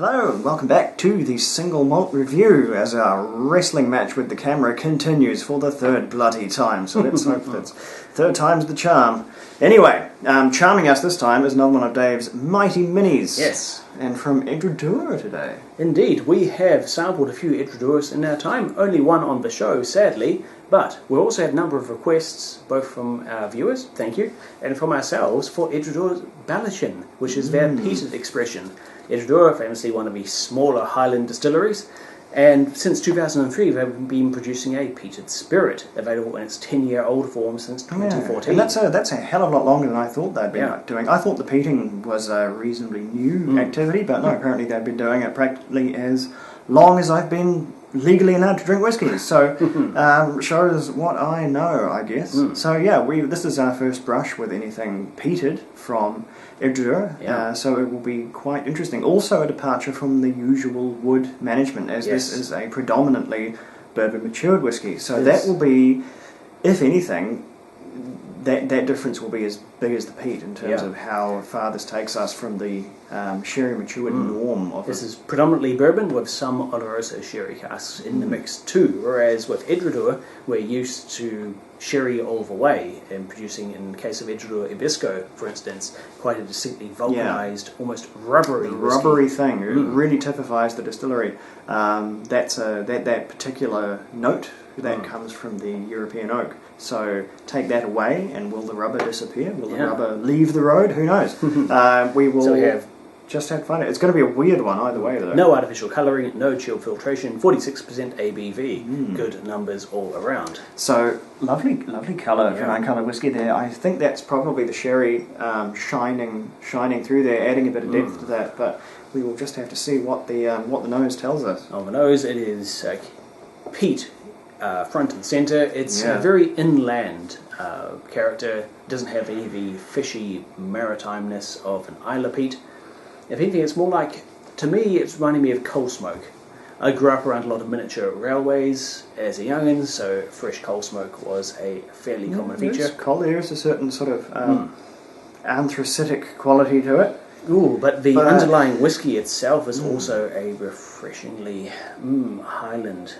Hello and welcome back to the single malt review as our wrestling match with the camera continues for the third bloody time. So let's hope that's third time's the charm. Anyway, charming us this time is another one of Dave's mighty minis. Yes. And from Edradour today. Indeed, we have sampled a few Edradours in our time, only one on the show, sadly, but we also had a number of requests, both from our viewers, thank you, and from ourselves for Edradour Ballechin, which is their peated expression. Edradour, famously one of the smaller Highland distilleries, and since 2003 they've been producing a peated spirit, available in its 10-year-old form since 2014. Yeah. And that's a hell of a lot longer than I thought they'd been doing. I thought the peating was a reasonably new activity, but no, apparently they've been doing it practically as long as I've been legally allowed to drink whiskey. So shows what I know, I guess. So yeah, this is our first brush with anything peated from Edradour, so it will be quite interesting. Also a departure from the usual wood management, as this is a predominantly bourbon matured whiskey. So that will be, if anything, that difference will be as big as the peat in terms of how far this takes us from the sherry matured norm of This is predominantly bourbon with some Oloroso sherry casks in the mix too, whereas with Edradour we're used to sherry all the way and producing, in the case of Edradour Ibisco for instance, quite a distinctly vulcanized, almost rubbery thing. It really typifies the distillery. That's that particular note that comes from the European oak. So take that away, and will the rubber disappear? Will the rubber leave the road? Who knows? We will. So we have just have fun. It's going to be a weird one either way, though. No artificial colouring, no chilled filtration, 46% ABV. Good numbers all around. So lovely colour for nine-colour whiskey there. I think that's probably the sherry shining through there, adding a bit of depth to that. But we will just have to see what the nose tells us. On the nose, it is peat. Front and centre. It's a very inland character. Doesn't have any of the fishy maritimeness of an Isla peat. If anything, it's more like, to me, it's reminding me of coal smoke. I grew up around a lot of miniature railways as a young'un, so fresh coal smoke was a fairly common feature. There's a certain sort of anthracitic quality to it. Ooh, but the underlying whiskey itself is also a refreshingly Highland.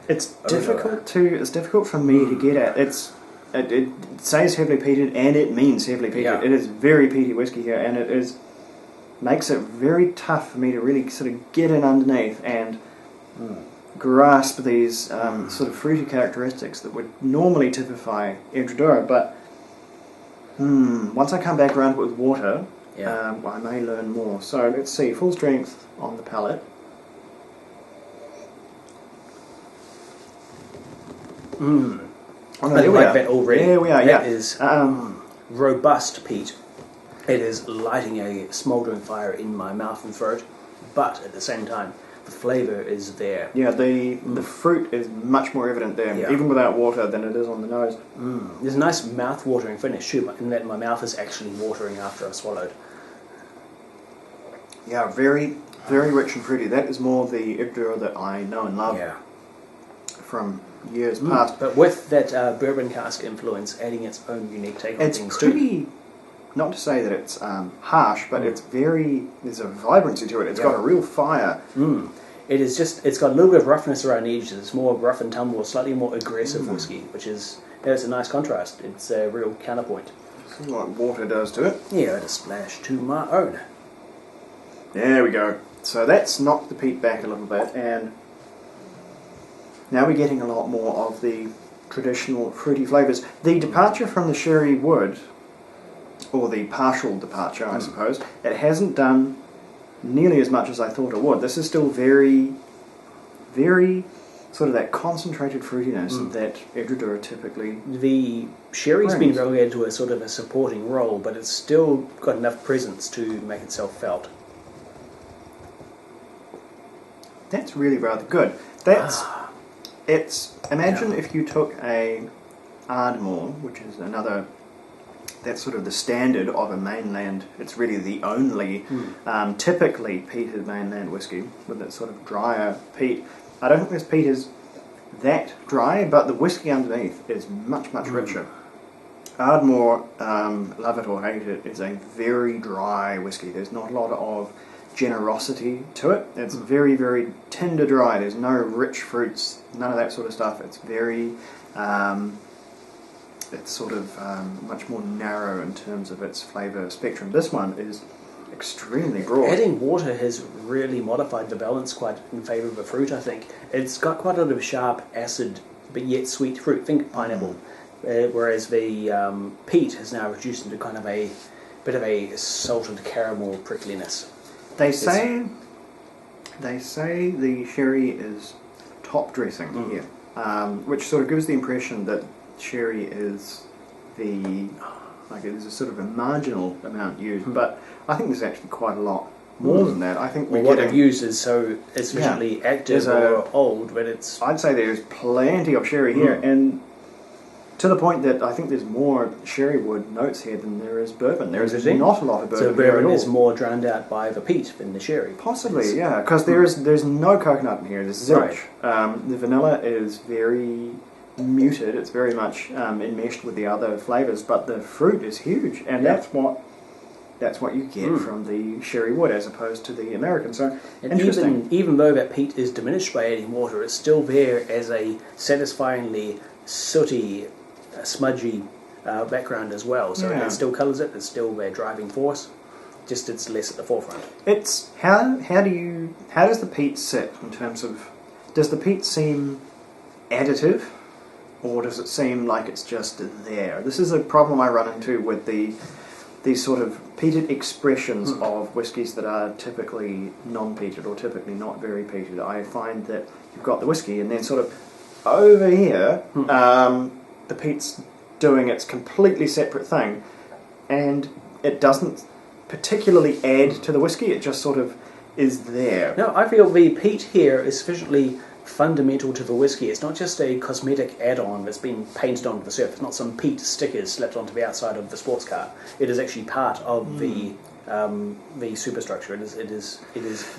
It's difficult for me to get at. It says heavily peated, and it means heavily peated. Yeah. It is very peaty whiskey here, and it makes it very tough for me to really sort of get in underneath and grasp these sort of fruity characteristics that would normally typify Edradour. But once I come back around it with water, I may learn more. So let's see, full strength on the palate. Oh, no, I like that already. There we are, That is robust peat. It is lighting a smouldering fire in my mouth and throat, but at the same time, the flavour is there. Yeah, the fruit is much more evident there, even without water, than it is on the nose. There's a nice mouth-watering finish too, in that my mouth is actually watering after I've swallowed. Yeah, very, very rich and fruity. That is more the Edradour that I know and love from years past. But with that bourbon cask influence, adding its own unique take on things too. It's pretty, not to say that it's harsh, but it's there's a vibrancy to it. It's got a real fire. It's got a little bit of roughness around the edges. It's more rough and tumble, slightly more aggressive whiskey, which is, it's a nice contrast. It's a real counterpoint. See what water does to it. Yeah, a splash to my own. There we go. So that's knocked the peat back a little bit, and now we're getting a lot more of the traditional fruity flavours. The departure from the sherry wood, or the partial departure, I suppose, it hasn't done nearly as much as I thought it would. This is still very, very sort of that concentrated fruitiness that Edradour typically The sherry's been relegated to a sort of a supporting role, but it's still got enough presence to make itself felt. That's really rather good. Imagine if you took a Ardmore, which is another, that's sort of the standard of a mainland, it's really the only typically peated mainland whiskey with that sort of drier peat. I don't think this peat is that dry, but the whiskey underneath is much, much richer. Ardmore, love it or hate it, is a very dry whiskey. There's not a lot of generosity to it. It's very, very tinder dry. There's no rich fruits, none of that sort of stuff. It's very, it's sort of much more narrow in terms of its flavour spectrum. This one is extremely broad. Adding water has really modified the balance quite in favour of the fruit, I think. It's got quite a lot of sharp, acid, but yet sweet fruit. Think pineapple. Whereas the peat has now reduced into kind of a bit of a salted caramel prickliness. They say the sherry is top dressing here, which sort of gives the impression that sherry is it is a sort of a marginal amount used, but I think there's actually quite a lot more than that. I think what they've used is so sufficiently active or old, but it's... I'd say there's plenty of sherry here, and to the point that I think there's more sherry wood notes here than there is bourbon. There is not a lot of bourbon. So bourbon is more drowned out by the peat than the sherry. Possibly, yeah, because there's no coconut in here. There's zilch. Right. The vanilla is very muted. It's very much enmeshed with the other flavours, but the fruit is huge, and that's what you get from the sherry wood as opposed to the American. So and interesting. Even though that peat is diminished by adding water, it's still there as a satisfyingly sooty, smudgy background as well. So it still colours it. It's still their driving force. Just it's less at the forefront. It's how does the peat sit in terms of, does the peat seem additive, or does it seem like it's just there? This is a problem I run into with these sort of peated expressions of whiskies that are typically non-peated or typically not very peated. I find that you've got the whiskey, and then sort of over here, the peat's doing its completely separate thing, and it doesn't particularly add to the whiskey. It just sort of is there. No, I feel the peat here is sufficiently fundamental to the whiskey. It's not just a cosmetic add-on that's been painted onto the surface. It's not some peat stickers slapped onto the outside of the sports car. It is actually part of the superstructure. It is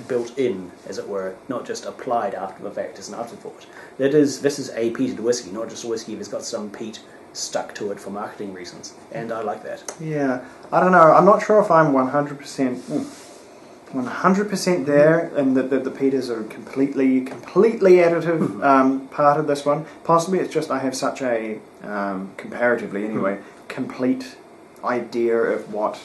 built in, as it were, not just applied after the fact as an afterthought. This is a peated whiskey, not just a whiskey that's got some peat stuck to it for marketing reasons, and I like that. Yeah, I don't know. I'm not sure if I'm 100% there, and that the peaters are completely additive part of this one. Possibly it's just I have such a comparatively anyway complete idea of what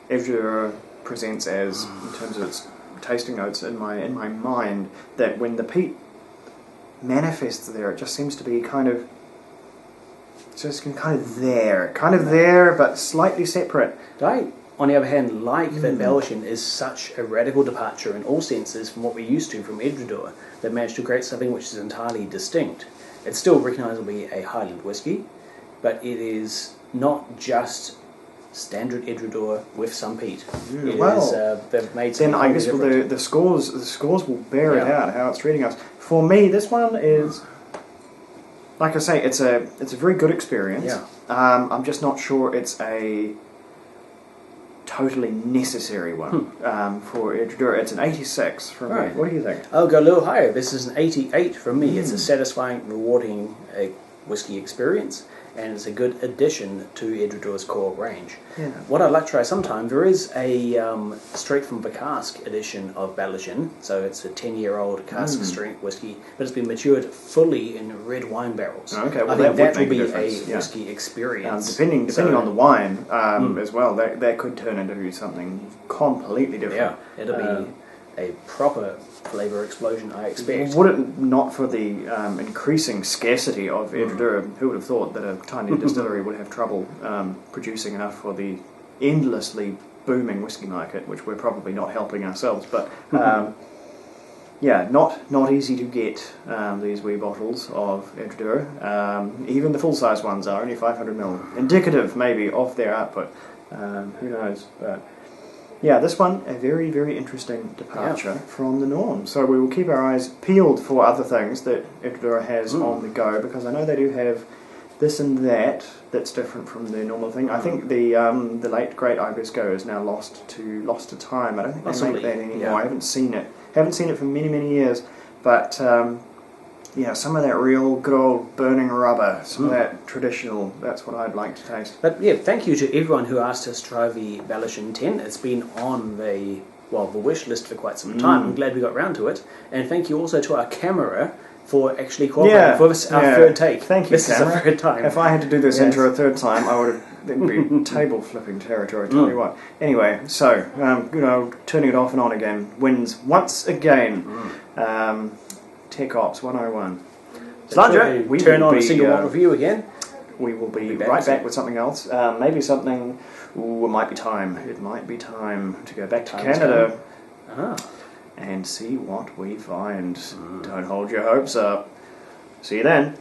Edradour presents as in terms of its tasting notes in my mind, that when the peat manifests there, it just seems to be kind of there, but slightly separate. I, on the other hand, like that Ballechin is such a radical departure in all senses from what we're used to from Edradour. They've managed to create something which is entirely distinct. It's still recognisably a Highland whiskey, but it is not just standard Edradour with some peat. They've made something. Then I guess the scores will bear it out how it's treating us. For me, this one is, like I say, it's a very good experience. Yeah. I'm just not sure it's a totally necessary one for Edradour. It's an 86 from me. What do you think? I'll go a little higher. This is an 88 from me. It's a satisfying, rewarding whiskey experience, and it's a good addition to Edradour's core range. Yeah. What I'd like to try sometime, there is a straight from the cask edition of Ballechin, so it's a 10-year-old cask strength whiskey, but it's been matured fully in red wine barrels. Okay, well I think that will be a difference. whiskey experience. Depending on the wine as well, that could turn into something completely different. Yeah, it'll be a proper flavour explosion, I expect. Would it not for the increasing scarcity of Edradour, who would have thought that a tiny distillery would have trouble producing enough for the endlessly booming whiskey market, which we're probably not helping ourselves, but not easy to get these wee bottles of Edradour. Even the full-size ones are only 500ml, indicative maybe of their output. Who knows, but yeah, this one, a very, very interesting departure from the norm. So we will keep our eyes peeled for other things that Edradour has on the go, because I know they do have this and that's different from the normal thing. I think the late great Ibisco is now lost to time. I don't think they make that anymore. Yeah. I haven't seen it for many, many years. But some of that real good old burning rubber, some of that traditional, that's what I'd like to taste. But yeah, thank you to everyone who asked us to try the Ballechin 10. It's been on the the wish list for quite some time. I'm glad we got round to it. And thank you also to our camera for actually cooperating for this, our third take. Thank you, this camera. is our third time. If I had to do this intro a third time, I would have it'd be table flipping territory. Tell you what. Anyway, so good old turning it off and on again wins once again. Tech Ops 101. Slandra, we turn on a single malt review again. We will be right back with something else. Maybe something. Ooh, it might be time. It might be time to go back to Canada and see what we find. Don't hold your hopes up. See you then.